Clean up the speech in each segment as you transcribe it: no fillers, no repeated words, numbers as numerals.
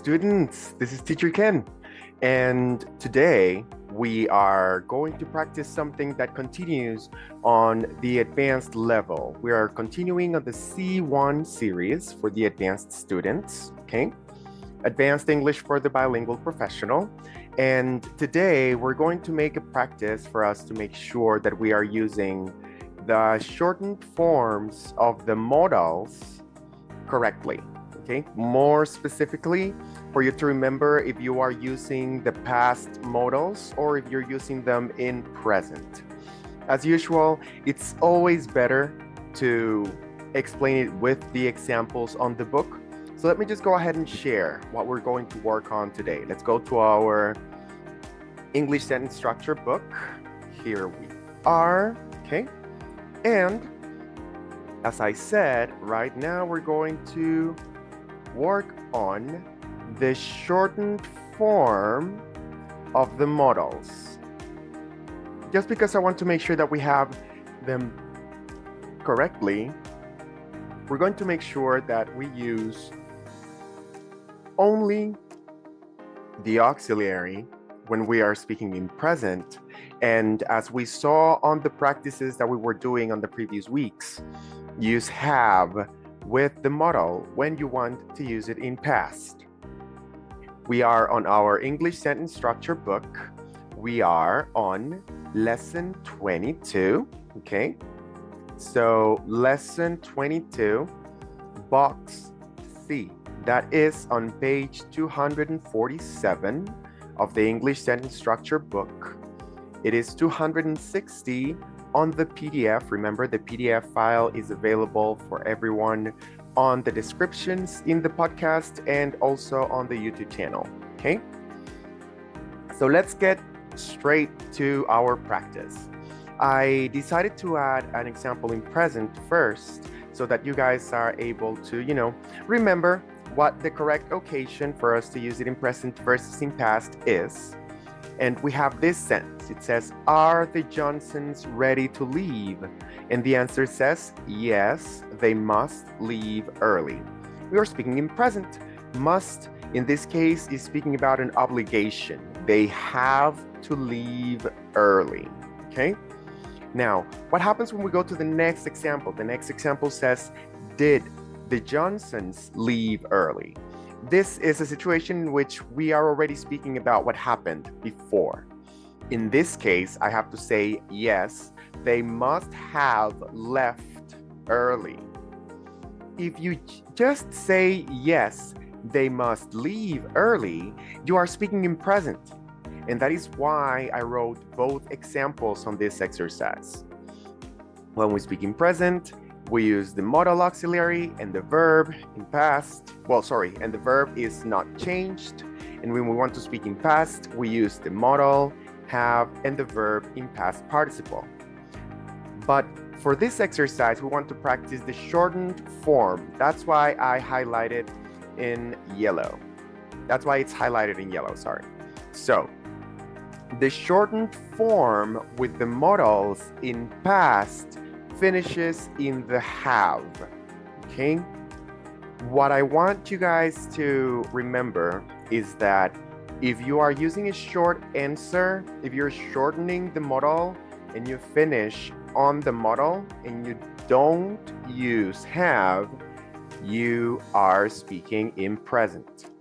students, this is Teacher Ken, and today we are going to practice something that continues on the advanced level. We are continuing on the C1 series for the advanced students, okay? Advanced English for the bilingual professional. And today we're going to make a practice for us to make sure that we are using the shortened forms of the modals correctly. Okay, more specifically, for you to remember if you are using the past modals or if you're using them in present. As usual, it's always better to explain it with the examples on the book. So let me just go ahead and share what we're going to work on today. Let's go to our English sentence structure book. Here we are, okay? And as I said, right now we're going to work on the shortened form of the modals. Just because I want to make sure that we have them correctly, we're going to make sure that we use only the auxiliary when we are speaking in present. And as we saw on the practices that we were doing on the previous weeks, use have with the modal when you want to use it in past. We are on our English sentence structure book. We are on lesson 22, okay? So lesson 22, box C. That is on page 247 of the English sentence structure book. It is 260 on the PDF. Remember, the PDF file is available for everyone on the descriptions in the podcast and also on the YouTube channel, okay? So let's get straight to our practice. I decided to add an example in present first so that you guys are able to, remember what the correct occasion for us to use it in present versus in past is. And we have this sentence. It says, are the Johnsons ready to leave? And the answer says, yes, they must leave early. We are speaking in present. Must, in this case, is speaking about an obligation. They have to leave early, okay? Now, what happens when we go to the next example? The next example says, did the Johnsons leave early? This is a situation in which we are already speaking about what happened before. In this case, I have to say, yes, they must have left early. If you just say, yes, they must leave early, you are speaking in present. And that is why I wrote both examples on this exercise. When we speak in present, we use the modal auxiliary and the verb in past. And the verb is not changed. And when we want to speak in past, we use the modal, have, and the verb in past participle. But for this exercise, we want to practice the shortened form. That's why I highlighted in yellow. That's why it's highlighted in yellow, sorry. So, the shortened form with the modals in past finishes in the have, okay? What I want you guys to remember is that if you are using a short answer, if you're shortening the modal and you finish on the modal and you don't use have, you are speaking in present.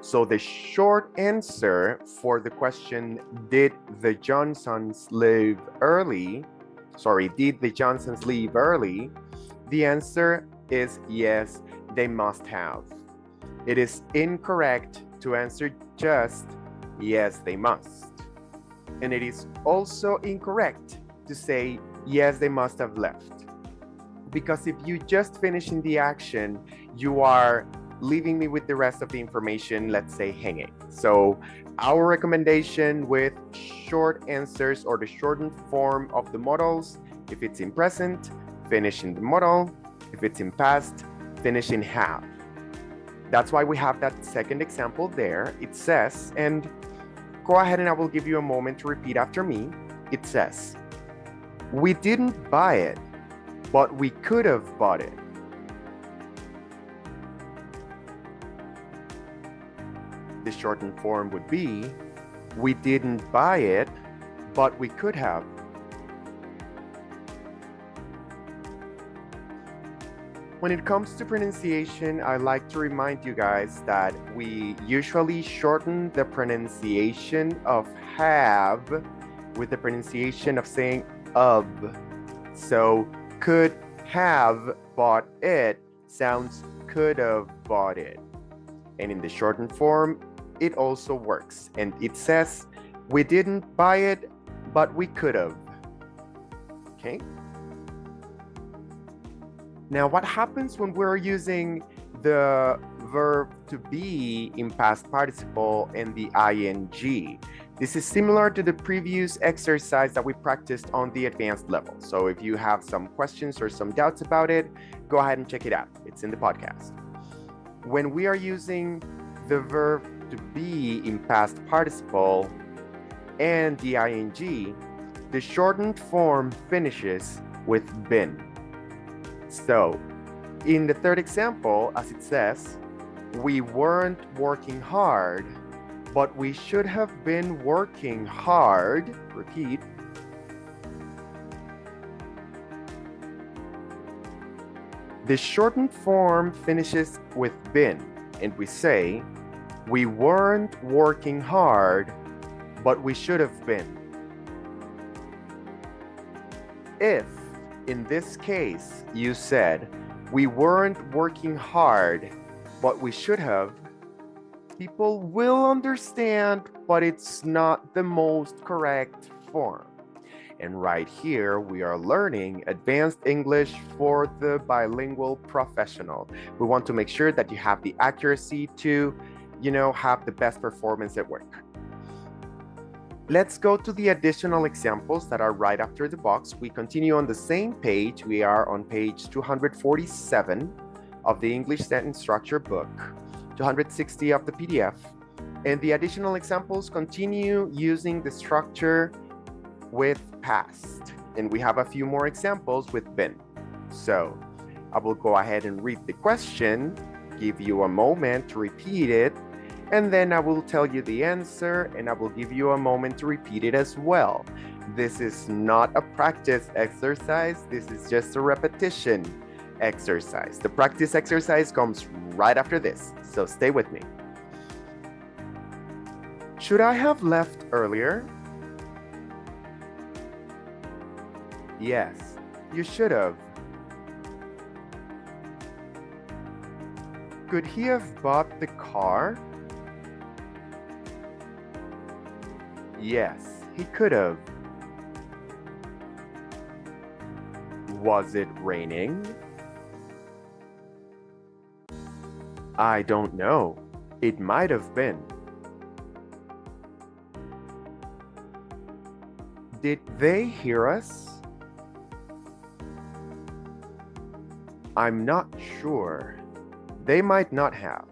So the short answer for the question, did the Johnsons leave early? Did the Johnsons leave early? The answer is yes, they must have. It is incorrect to answer just yes, they must. And it is also incorrect to say yes, they must have left. Because if you just finish in the action, you are leaving me with the rest of the information, let's say, hanging. So our recommendation with short answers or the shortened form of the modals, if it's in present, finish in the modal. If it's in past, finish in have. That's why we have that second example there. It says, and go ahead and I will give you a moment to repeat after me. It says, we didn't buy it, but we could have bought it. the shortened form would be, we didn't buy it, but we could have. When it comes to pronunciation, I like to remind you guys that we usually shorten the pronunciation of have with the pronunciation of saying of. So could have bought it sounds could have bought it. And in the shortened form, it also works. And it says, we didn't buy it, but we could have. Okay? Now, what happens when we're using the verb to be in past participle and the ing? This is similar to the previous exercise that we practiced on the advanced level. So if you have some questions or some doubts about it, go ahead and check it out. It's in the podcast. When we are using the verb to be in past participle and the ing, the shortened form finishes with been. So, in the third example, as it says, we weren't working hard, but we should have been working hard. Repeat. The shortened form finishes with been, and we say, we weren't working hard, but we should have been. If, in this case, you said, we weren't working hard, but we should have, people will understand, but it's not the most correct form. And right here, we are learning advanced English for the bilingual professional. We want to make sure that you have the accuracy to, have the best performance at work. Let's go to the additional examples that are right after the box. We continue on the same page. We are on page 247 of the English sentence structure book, 260 of the PDF. And the additional examples continue using the structure with past. And we have a few more examples with been. So I will go ahead and read the question, give you a moment to repeat it, and then I will tell you the answer, and I will give you a moment to repeat it as well. This is not a practice exercise. This is just a repetition exercise. The practice exercise comes right after this, so stay with me. Should I have left earlier? Yes, you should have. Could he have bought the car? Yes, he could have. Was it raining? I don't know. It might have been. Did they hear us? I'm not sure. They might not have.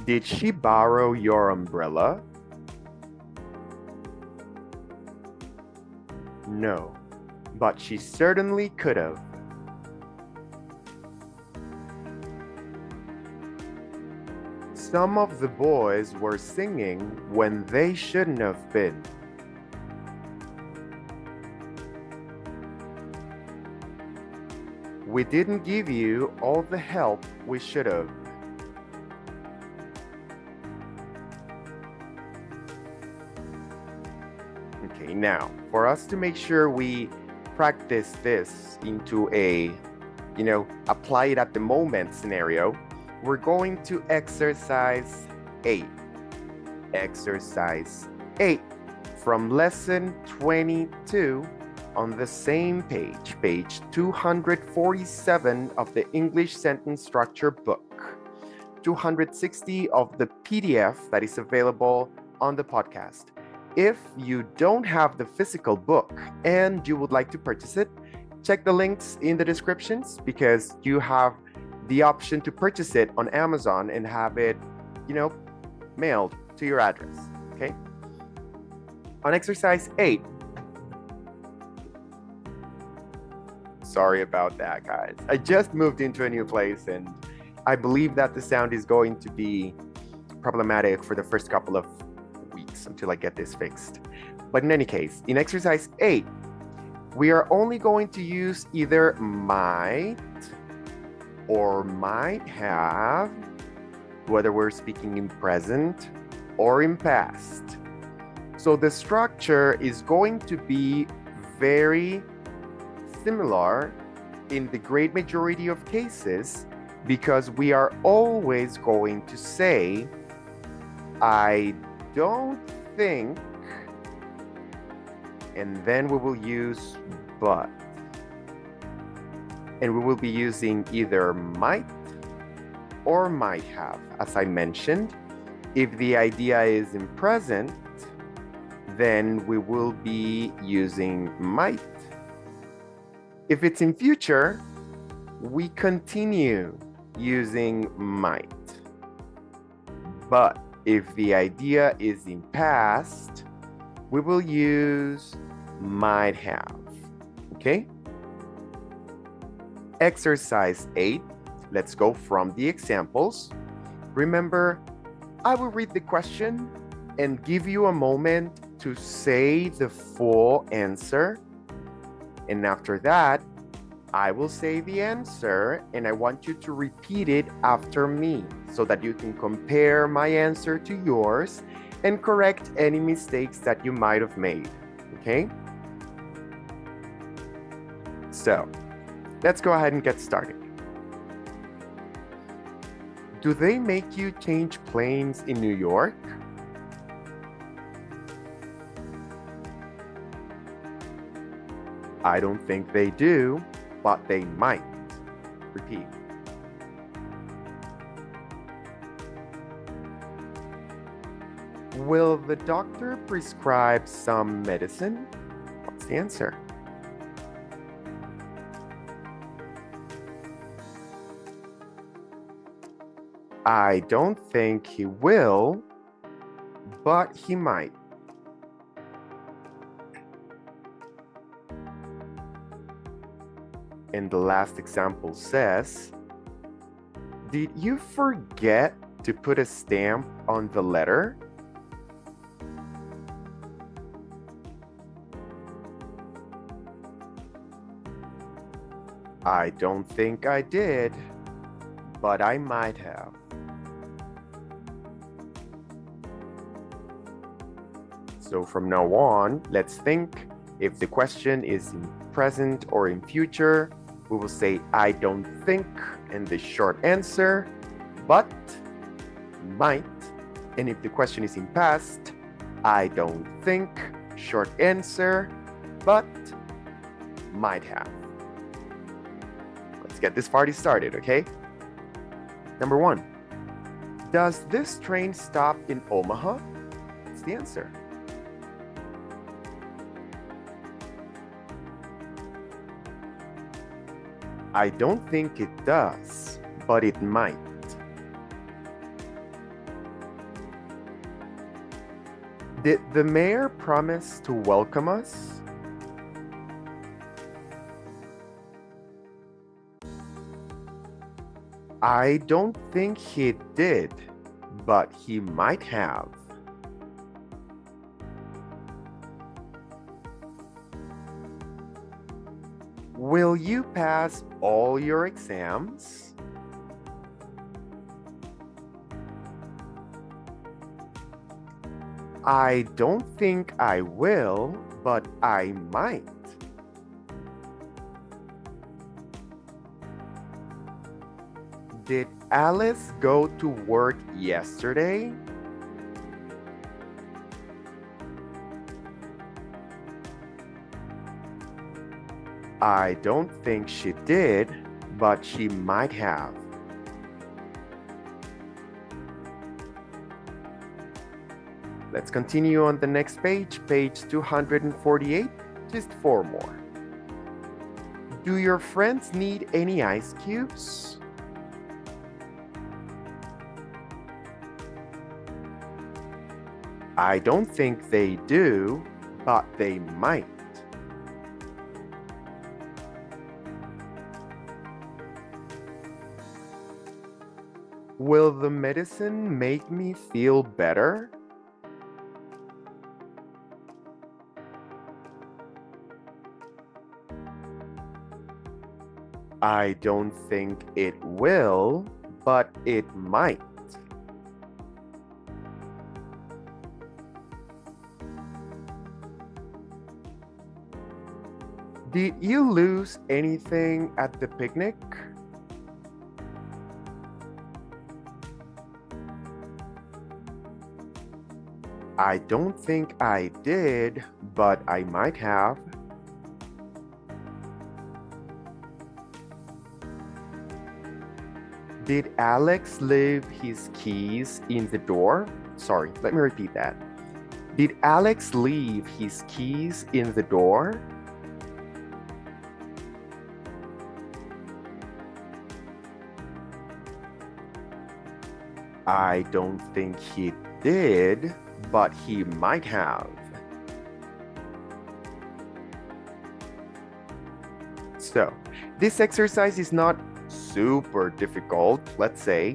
Did she borrow your umbrella? No, but she certainly could have. Some of the boys were singing when they shouldn't have been. We didn't give you all the help we should have. Okay, now, for us to make sure we practice this into a, apply it at the moment scenario, we're going to exercise 8. Exercise 8 from lesson 22 on the same page, page 247 of the English sentence structure book, 260 of the PDF that is available on the podcast. If you don't have the physical book and you would like to purchase it, check the links in the descriptions because you have the option to purchase it on Amazon and have it, mailed to your address, okay? On exercise 8, sorry about that, guys. I just moved into a new place and I believe that the sound is going to be problematic for the first couple of weeks until I get this fixed. But in any case, in exercise 8, we are only going to use either might or might have, whether we're speaking in present or in past. So the structure is going to be very similar in the great majority of cases, because we are always going to say, I don't think, and then we will use but. And we will be using either might or might have. As I mentioned, if the idea is in present, then we will be using might. If it's in future, we continue using might. But if the idea is in past, we will use might have. Okay? Exercise 8. Let's go from the examples. Remember, I will read the question and give you a moment to say the full answer. And after that, I will say the answer, and I want you to repeat it after me so that you can compare my answer to yours and correct any mistakes that you might have made, okay? So, let's go ahead and get started. Do they make you change planes in New York? I don't think they do, but they might. Repeat. Will the doctor prescribe some medicine? What's the answer? I don't think he will, but he might. And the last example says, did you forget to put a stamp on the letter? I don't think I did, but I might have. So from now on, let's think if the question is in present or in future, we will say, I don't think, and the short answer, but might. And if the question is in past, I don't think, short answer, but might have. Let's get this party started, okay? Number 1, does this train stop in Omaha? What's the answer? I don't think it does, but it might. Did the mayor promise to welcome us? I don't think he did, but he might have. Will you pass all your exams? I don't think I will, but I might. Did Alice go to work yesterday? I don't think she did, but she might have. Let's continue on the next page, page 248, just 4 more. Do your friends need any ice cubes? I don't think they do, but they might. Will the medicine make me feel better? I don't think it will, but it might. Did you lose anything at the picnic? I don't think I did, but I might have. Did Alex leave his keys in the door? Sorry, let me repeat that. Did Alex leave his keys in the door? I don't think he did, but he might have. So, this exercise is not super difficult, let's say,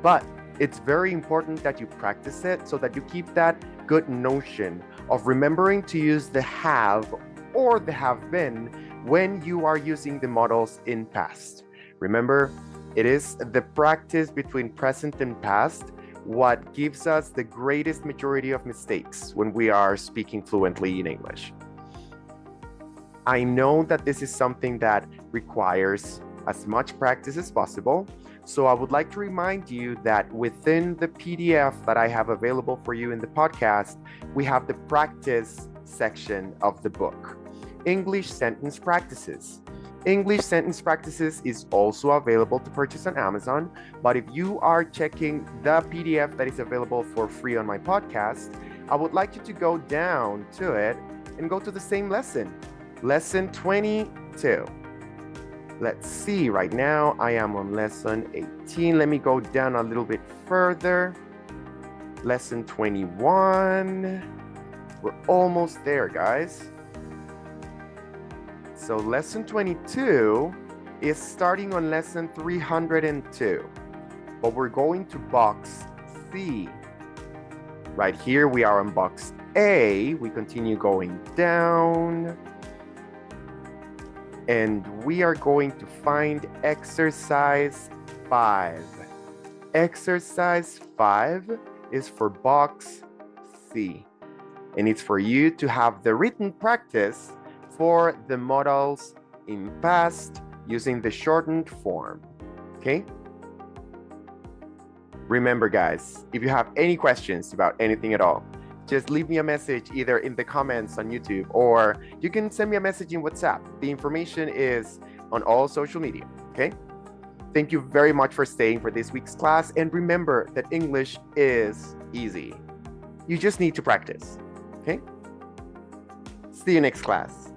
but it's very important that you practice it so that you keep that good notion of remembering to use the have or the have been when you are using the modals in past. Remember, it is the practice between present and past what gives us the greatest majority of mistakes when we are speaking fluently in English. I know that this is something that requires as much practice as possible. So I would like to remind you that within the PDF that I have available for you in the podcast, we have the practice section of the book, English Sentence Practices. English Sentence Practices is also available to purchase on Amazon, but if you are checking the PDF that is available for free on my podcast, I would like you to go down to it and go to the same lesson, lesson 22. Let's see, right now I am on lesson 18. Let me go down a little bit further. Lesson 21. We're almost there, guys. So lesson 22 is starting on lesson 302. But we're going to box C. Right here we are on box A. We continue going down. And we are going to find exercise 5. Exercise 5 is for box C. And it's for you to have the written practice for the modals in past using the shortened form. Okay? Remember, guys, if you have any questions about anything at all, just leave me a message either in the comments on YouTube or you can send me a message in WhatsApp. The information is on all social media, okay? Thank you very much for staying for this week's class. And remember that English is easy. You just need to practice, okay? See you next class.